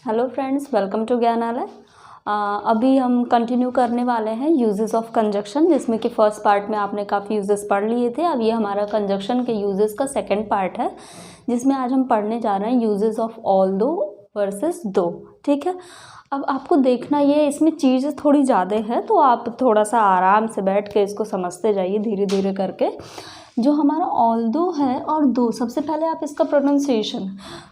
Hello friends, welcome to Gyanalaya. अभी हम continue करने वाले हैं यूजेस ऑफ कंजक्शन, जिसमें कि फर्स्ट पार्ट में आपने काफ़ी यूजेस पढ़ लिए थे। अब ये हमारा कंजक्शन के यूजेस का सेकंड पार्ट है, जिसमें आज हम पढ़ने जा रहे हैं यूजेस ऑफ ऑल दो वर्सेस दो। ठीक है, अब आपको देखना ये इसमें चीज़ें थोड़ी ज़्यादा है, तो आप थोड़ा सा आराम से बैठ के इसको समझते जाइए धीरे धीरे करके। जो हमारा ऑल दो है और दो, सबसे पहले आप इसका प्रोनाउंसिएशन,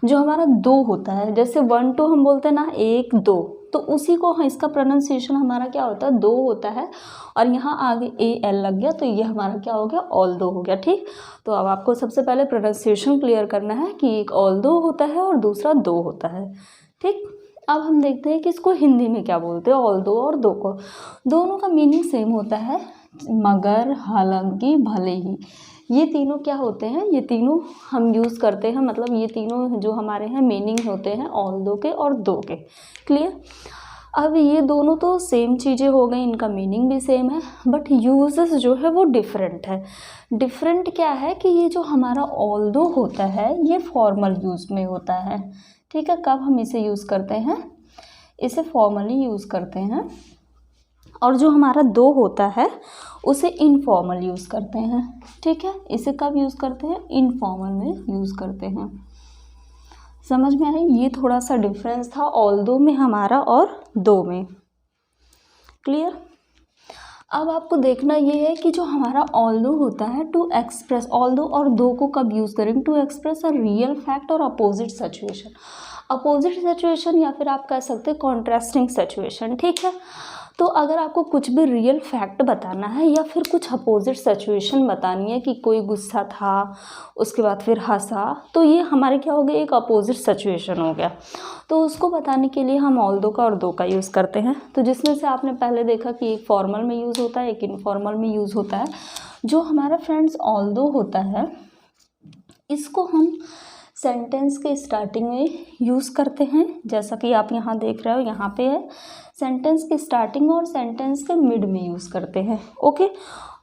जो हमारा दो होता है, जैसे 1 2 हम बोलते हैं ना, 1 2, तो उसी को इसका प्रोनाउंसिएशन हमारा क्या होता है, दो होता है। और यहाँ आगे AL लग गया तो ये हमारा क्या हो गया, ऑल दो हो गया। ठीक, तो अब आपको सबसे पहले प्रोनाउंसिएशन क्लियर करना है कि एक ऑल दो होता है और दूसरा दो होता है। ठीक, अब हम देखते हैं कि इसको हिंदी में क्या बोलते हैं, ऑल दो और दो को। दोनों का मीनिंग सेम होता है, मगर, हालांकि, भले ही, ये तीनों क्या होते हैं, ये तीनों हम यूज़ करते हैं। मतलब ये तीनों जो हमारे हैं मीनिंग होते हैं ऑल दो के और दो के। क्लियर। अब ये दोनों तो सेम चीज़ें हो गई, इनका मीनिंग भी सेम है, बट यूजेस जो है वो डिफरेंट है। डिफरेंट क्या है कि ये जो हमारा ऑल दो होता है ये फॉर्मल यूज़ में होता है। ठीक है, कब हम इसे यूज़ करते हैं, इसे फॉर्मली यूज़ करते हैं। और जो हमारा दो होता है उसे इनफॉर्मल यूज़ करते हैं। ठीक है, इसे कब यूज़ करते हैं, इनफॉर्मल में यूज़ करते हैं। समझ में आया, ये थोड़ा सा डिफरेंस था ऑल दो में हमारा और दो में। क्लियर। अब आपको देखना ये है कि जो हमारा ऑल दो होता है, टू एक्सप्रेस, ऑल दो और दो को कब यूज़ करेंगे, to express a real fact और अपोजिट सिचुएशन। अपोजिट सिचुएशन या फिर आप कह सकते हैं कॉन्ट्रास्टिंग सिचुएशन। ठीक है, तो अगर आपको कुछ भी रियल फैक्ट बताना है या फिर कुछ अपोजिट सिचुएशन बतानी है कि कोई गुस्सा था उसके बाद फिर हंसा, तो ये हमारे क्या हो गया, एक अपोजिट सिचुएशन हो गया। तो उसको बताने के लिए हम ऑल दो का और दो का यूज़ करते हैं। तो जिसमें से आपने पहले देखा कि एक फॉर्मल में यूज़ होता है, एक इनफॉर्मल में यूज़ होता है। जो हमारा फ्रेंड्स ऑल दो होता है, इसको हम सेंटेंस के स्टार्टिंग में यूज़ करते हैं, जैसा कि आप यहाँ देख रहे हो, यहाँ पे है सेंटेंस के स्टार्टिंग और सेंटेंस के मिड में यूज़ करते हैं। ओके,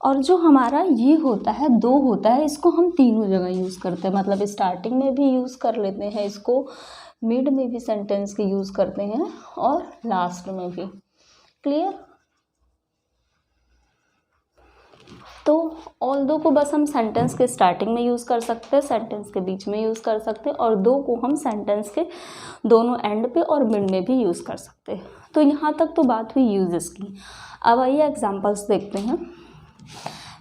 और जो हमारा ये होता है दो होता है, इसको हम तीनों जगह यूज़ करते हैं। मतलब स्टार्टिंग में भी यूज़ कर लेते हैं इसको, मिड में भी सेंटेंस के यूज़ करते हैं और लास्ट में भी। क्लियर। तो ऑल दो को बस हम सेंटेंस के स्टार्टिंग में यूज़ कर सकते हैं, सेंटेंस के बीच में यूज़ कर सकते हैं, और दो को हम सेंटेंस के दोनों एंड पे और मिड में भी यूज़ कर सकते हैं। तो यहाँ तक तो बात हुई यूजेस की। अब आइए एग्जांपल्स देखते हैं।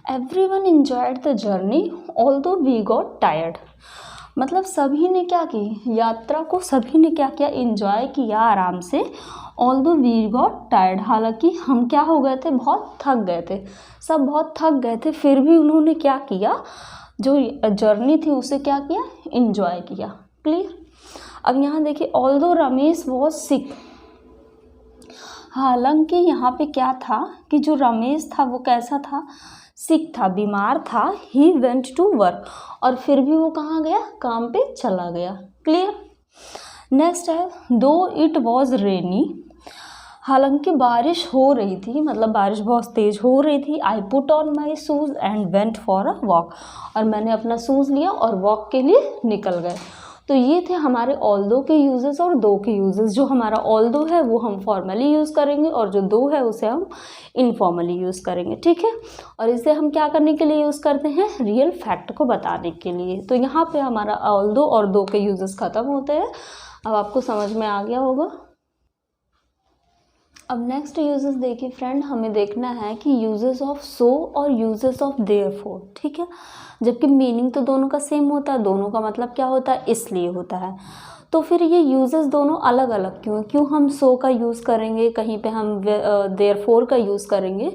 Everyone enjoyed the journey although we got tired. मतलब सभी ने क्या की, यात्रा को सभी ने क्या किया, एंजॉय किया आराम से। ऑल्दो वी गॉट टायर्ड, हालांकि हम क्या हो गए थे, बहुत थक गए थे, सब बहुत थक गए थे, फिर भी उन्होंने क्या किया, जो जर्नी थी उसे क्या किया, एंजॉय किया। क्लियर। अब यहाँ देखिए, ऑल्दो रमेश वॉज सिक, हालांकि यहाँ पे क्या था कि जो रमेश था वो कैसा था, सिक था, बीमार था। ही वेंट टू वर्क, और फिर भी वो कहाँ गया, काम पे चला गया। क्लियर। नेक्स्ट है, दो इट वॉज रेनी, हालांकि बारिश हो रही थी, मतलब बारिश बहुत तेज हो रही थी। I put on my shoes and went for a walk, और मैंने अपना शूज़ लिया और वॉक के लिए निकल गए। तो ये थे हमारे ऑल दो के यूजेस और दो के यूजेस। जो हमारा ऑल दो है वो हम फॉर्मली यूज़ करेंगे, और जो दो है उसे हम इनफॉर्मली यूज़ करेंगे। ठीक है, और इसे हम क्या करने के लिए यूज़ करते हैं, रियल फैक्ट को बताने के लिए। तो यहाँ पे हमारा ऑल दो और दो के यूजेस ख़त्म होते हैं। अब आपको समझ में आ गया होगा। अब नेक्स्ट यूजेस देखिए फ्रेंड, हमें देखना है कि यूजेस ऑफ सो और यूजेस ऑफ देयरफॉर। ठीक है, जबकि मीनिंग तो दोनों का सेम होता है, दोनों का मतलब क्या होता है, इसलिए होता है। तो फिर ये यूजेस दोनों अलग अलग क्यों हम सो का यूज़ करेंगे, कहीं पे हम देयरफॉर का यूज़ करेंगे।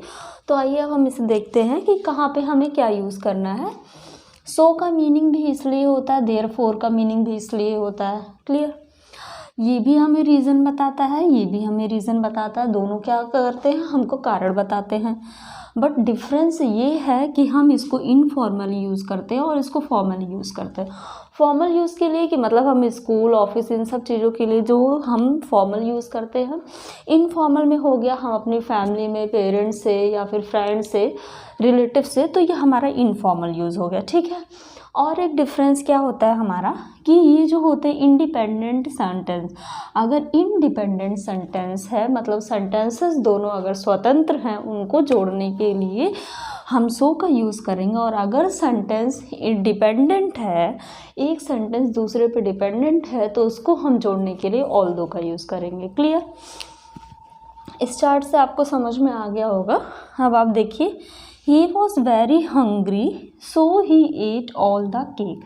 तो आइए अब हम इसे देखते हैं कि कहाँ पे हमें क्या यूज़ करना है। सो का मीनिंग भी इसलिए होता है, देयरफॉर का मीनिंग भी इसलिए होता है। क्लियर। ये भी हमें रीज़न बताता है, ये भी हमें रीज़न बताता है, दोनों क्या करते हैं, हमको कारण बताते हैं। बट डिफरेंस ये है कि हम इसको इनफॉर्मली यूज़ करते हैं और इसको फॉर्मली यूज़ करते हैं। फॉर्मल यूज़ के लिए कि मतलब हम स्कूल, ऑफिस, इन सब चीज़ों के लिए जो हम फॉर्मल यूज़ करते हैं। इनफॉर्मल में हो गया हम अपनी फैमिली में पेरेंट्स से या फिर फ्रेंड्स से, रिलेटिव से, तो ये हमारा इनफॉर्मल यूज़ हो गया। ठीक है, और एक डिफरेंस क्या होता है हमारा कि ये जो होते हैं इंडिपेंडेंट सेंटेंस, अगर इंडिपेंडेंट सेंटेंस है मतलब सेंटेंसेस दोनों अगर स्वतंत्र हैं उनको जोड़ने के लिए हम सो का यूज़ करेंगे, और अगर सेंटेंस डिपेंडेंट है, एक सेंटेंस दूसरे पे डिपेंडेंट है, तो उसको हम जोड़ने के लिए ऑल्दो का यूज़ करेंगे। क्लियर? इस चार्ट से आपको समझ में आ गया होगा। अब आप देखिए, he was very hungry so he at all the cake.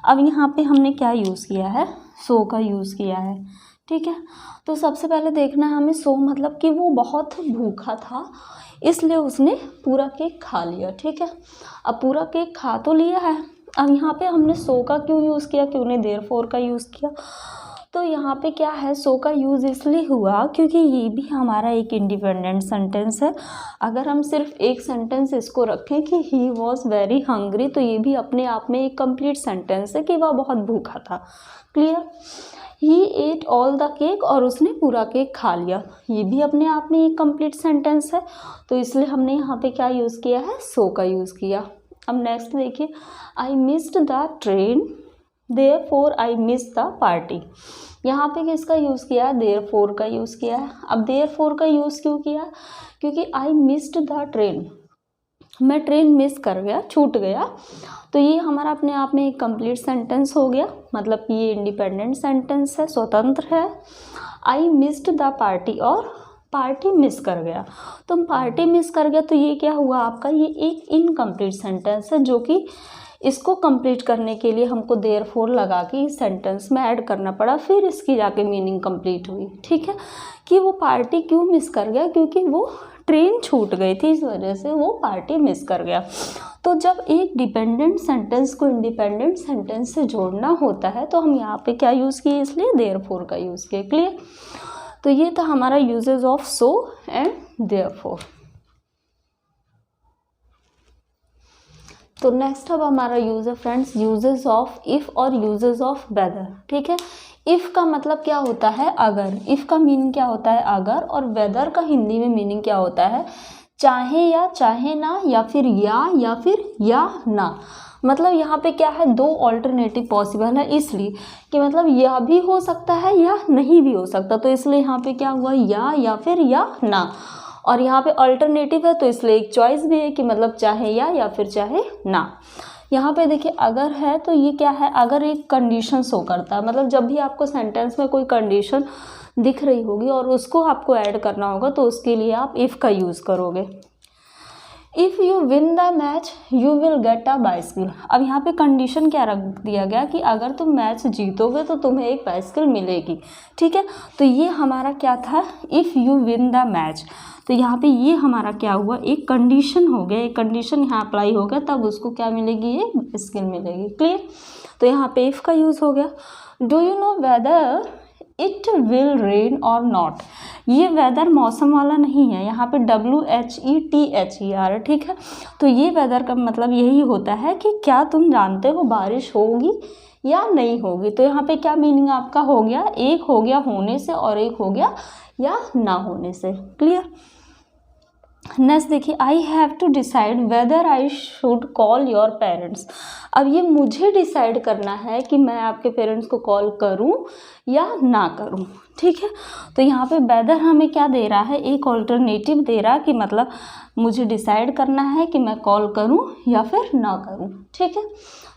अब यहाँ पे हमने क्या यूज़ किया है? सो का यूज़ किया है। ठीक है, तो सबसे पहले देखना है हमें सो मतलब कि वो बहुत भूखा था इसलिए उसने पूरा केक खा लिया। ठीक है, अब पूरा केक खा तो लिया है, अब यहाँ पे हमने सो का क्यों यूज़ किया, क्यों ने देयरफॉर का यूज़ किया? तो यहाँ पे क्या है, सो का यूज़ इसलिए हुआ क्योंकि ये भी हमारा एक इंडिपेंडेंट सेंटेंस है। अगर हम सिर्फ एक सेंटेंस इसको रखें कि ही वॉज वेरी हंग्री, तो ये भी अपने आप में एक कंप्लीट सेंटेंस है कि वह बहुत भूखा था। Clear? He at all the cake, और उसने पूरा केक खा लिया, ये भी अपने आप में एक कंप्लीट सेंटेंस है, तो इसलिए हमने यहाँ पे क्या यूज़ किया है? सो का यूज़ किया। अब नेक्स्ट देखिए, I missed the train therefore I miss the party. यहाँ पे किसका यूज़ किया है? देयरफॉर का यूज़ किया है। अब देयरफॉर का यूज़ क्यों किया? क्योंकि आई मिस्ड द ट्रेन, मैं ट्रेन मिस कर गया, छूट गया, तो ये हमारा अपने आप में एक कंप्लीट सेंटेंस हो गया, मतलब कि ये इंडिपेंडेंट सेंटेंस है, स्वतंत्र है। आई मिस्ड द पार्टी, और पार्टी मिस कर गया, तो पार्टी मिस कर गया, तो ये क्या हुआ आपका? ये एक इनकम्प्लीट सेंटेंस है, जो कि इसको कंप्लीट करने के लिए हमको देयरफॉर लगा के इस सेंटेंस में ऐड करना पड़ा, फिर इसकी जाके मीनिंग कंप्लीट हुई। ठीक है, कि वो पार्टी क्यों मिस कर गया? क्योंकि वो ट्रेन छूट गई थी, इस वजह से वो पार्टी मिस कर गया। तो जब एक डिपेंडेंट सेंटेंस को इंडिपेंडेंट सेंटेंस से जोड़ना होता है तो हम यहाँ पे क्या यूज़ किए? इसलिए देयरफॉर का यूज़ किए। क्लियर? तो ये था हमारा uses of so and therefore. तो नेक्स्ट अब हमारा यूज है फ्रेंड्स, यूजेस ऑफ इफ़ और यूजेस ऑफ वेदर। ठीक है, इफ़ का मतलब क्या होता है? अगर। इफ़ का मीनिंग क्या होता है? अगर। और वेदर का हिंदी में मीनिंग क्या होता है? चाहे या चाहे ना, या फिर या ना। मतलब यहाँ पे क्या है? दो ऑल्टरनेटिव पॉसिबल है, इसलिए कि मतलब यह भी हो सकता है या नहीं भी हो सकता, तो इसलिए यहाँ पे क्या हुआ? या फिर या ना। और यहाँ पे अल्टरनेटिव है तो इसलिए एक चॉइस भी है कि मतलब चाहे या फिर चाहे ना। यहाँ पे देखिए, अगर है तो ये क्या है? अगर एक कंडीशन शो करता है, मतलब जब भी आपको सेंटेंस में कोई कंडीशन दिख रही होगी और उसको आपको ऐड करना होगा तो उसके लिए आप इफ़ का यूज़ करोगे। If you win the match you will get a bicycle. अब यहाँ पे कंडीशन क्या रख दिया गया कि अगर तुम मैच जीतोगे तो तुम्हें एक बाइसिकल मिलेगी। ठीक है, तो ये हमारा क्या था? If you win the match. तो यहाँ पे ये हमारा क्या हुआ? एक कंडीशन हो गया, एक कंडीशन यहाँ अप्लाई हो गया, तब उसको क्या मिलेगी? एक बाइसिकल मिलेगी। क्लियर? तो यहाँ पे इफ़ का यूज़ हो गया। Do you know whether it will rain और नॉट। ये वेदर मौसम वाला नहीं है, यहाँ पे WHETHER। ठीक है, तो ये वेदर का मतलब यही होता है कि क्या तुम जानते हो बारिश होगी या नहीं होगी। तो यहाँ पे क्या मीनिंग आपका हो गया? एक हो गया होने से और एक हो गया या ना होने से। क्लियर? नेक्स्ट देखिए, I have to decide whether I should call your parents. अब ये मुझे डिसाइड करना है कि मैं आपके पेरेंट्स को कॉल करूं या ना करूं। ठीक है, तो यहाँ पे वेदर हमें क्या दे रहा है? एक ऑल्टरनेटिव दे रहा है कि मतलब मुझे डिसाइड करना है कि मैं कॉल करूं या फिर ना करूं। ठीक है,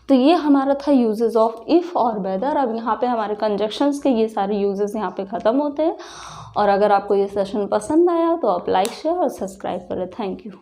तो ये हमारा था यूजेस ऑफ इफ़ और वेदर। अब यहाँ पे हमारे कंजक्शंस के ये सारे यूजेस यहाँ पे ख़त्म होते हैं। और अगर आपको ये सेशन पसंद आया तो आप लाइक, शेयर और सब्सक्राइब करें। Thank you.